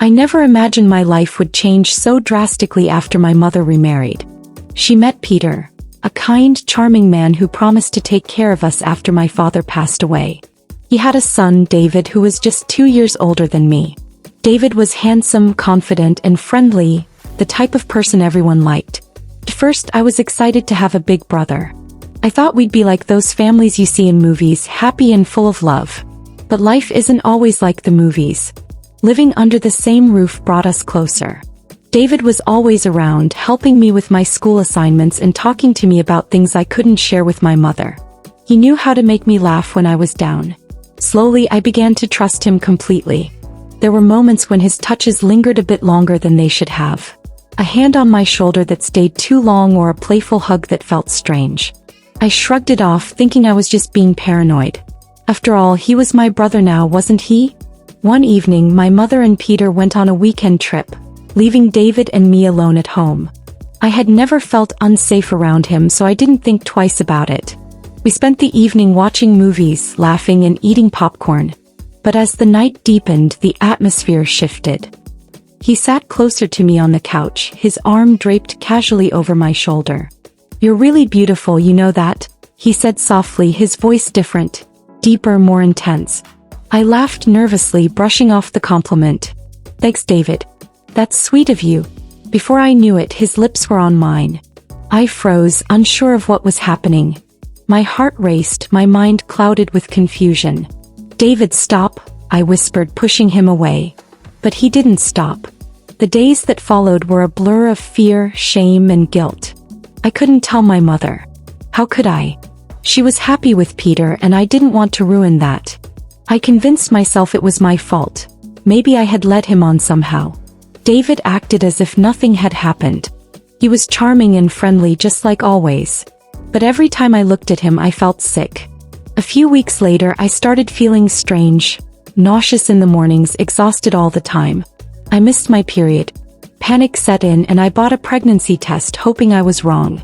I never imagined my life would change so drastically after my mother remarried. She met Peter, a kind, charming man who promised to take care of us after my father passed away. He had a son, David, who was just 2 years older than me. David was handsome, confident, and friendly, the type of person everyone liked. At first, I was excited to have a big brother. I thought we'd be like those families you see in movies, happy and full of love. But life isn't always like the movies. Living under the same roof brought us closer. David was always around, helping me with my school assignments and talking to me about things I couldn't share with my mother. He knew how to make me laugh when I was down. Slowly, I began to trust him completely. There were moments when his touches lingered a bit longer than they should have. A hand on my shoulder that stayed too long, or a playful hug that felt strange. I shrugged it off, thinking I was just being paranoid. After all, he was my brother now, wasn't he? One evening, my mother and Peter went on a weekend trip, leaving David and me alone at home. I had never felt unsafe around him, so I didn't think twice about it. We spent the evening watching movies, laughing and eating popcorn. But as the night deepened, the atmosphere shifted. He sat closer to me on the couch, his arm draped casually over my shoulder. "You're really beautiful, you know that?" he said softly, his voice different, deeper, more intense. I laughed nervously, brushing off the compliment. "Thanks, David. That's sweet of you." Before I knew it, his lips were on mine. I froze, unsure of what was happening. My heart raced, my mind clouded with confusion. "David, stop," I whispered, pushing him away. But he didn't stop. The days that followed were a blur of fear, shame, and guilt. I couldn't tell my mother. How could I? She was happy with Peter, and I didn't want to ruin that. I convinced myself it was my fault. Maybe I had led him on somehow. David acted as if nothing had happened. He was charming and friendly, just like always. But every time I looked at him, I felt sick. A few weeks later, I started feeling strange, nauseous in the mornings, exhausted all the time. I missed my period. Panic set in, and I bought a pregnancy test, hoping I was wrong.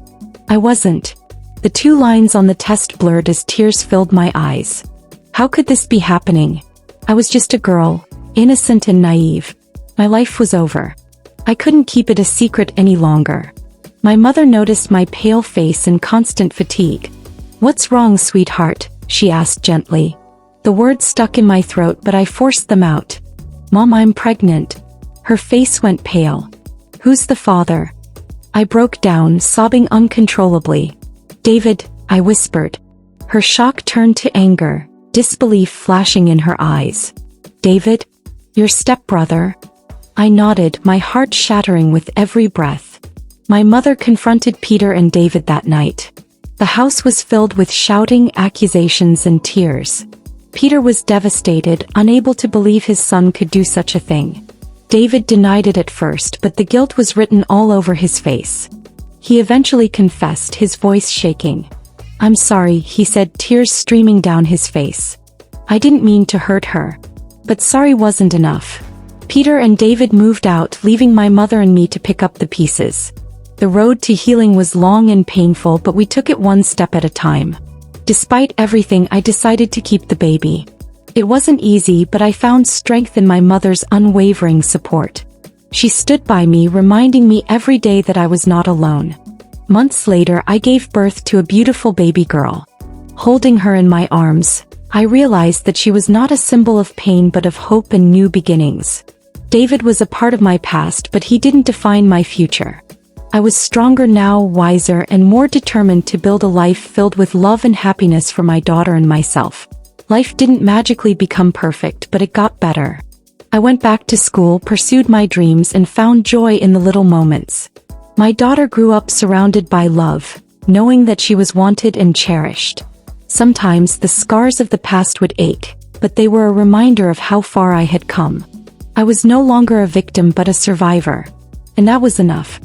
I wasn't. The 2 lines on the test blurred as tears filled my eyes. How could this be happening? I was just a girl, innocent and naive. My life was over. I couldn't keep it a secret any longer. My mother noticed my pale face and constant fatigue. "What's wrong, sweetheart?" she asked gently. The words stuck in my throat, but I forced them out. "Mom, I'm pregnant." Her face went pale. "Who's the father?" I broke down, sobbing uncontrollably. "David," I whispered. Her shock turned to anger, disbelief flashing in her eyes. "David? Your stepbrother?" I nodded, my heart shattering with every breath. My mother confronted Peter and David that night. The house was filled with shouting, accusations, and tears. Peter was devastated, unable to believe his son could do such a thing. David denied it at first, but the guilt was written all over his face. He eventually confessed, his voice shaking. "I'm sorry," he said, tears streaming down his face. "I didn't mean to hurt her." But sorry wasn't enough. Peter and David moved out, leaving my mother and me to pick up the pieces. The road to healing was long and painful, but we took it one step at a time. Despite everything, I decided to keep the baby. It wasn't easy, but I found strength in my mother's unwavering support. She stood by me, reminding me every day that I was not alone. Months later, I gave birth to a beautiful baby girl. Holding her in my arms, I realized that she was not a symbol of pain but of hope and new beginnings. David was a part of my past, but he didn't define my future. I was stronger now, wiser, and more determined to build a life filled with love and happiness for my daughter and myself. Life didn't magically become perfect, but it got better. I went back to school, pursued my dreams, and found joy in the little moments. My daughter grew up surrounded by love, knowing that she was wanted and cherished. Sometimes the scars of the past would ache, but they were a reminder of how far I had come. I was no longer a victim but a survivor. And that was enough.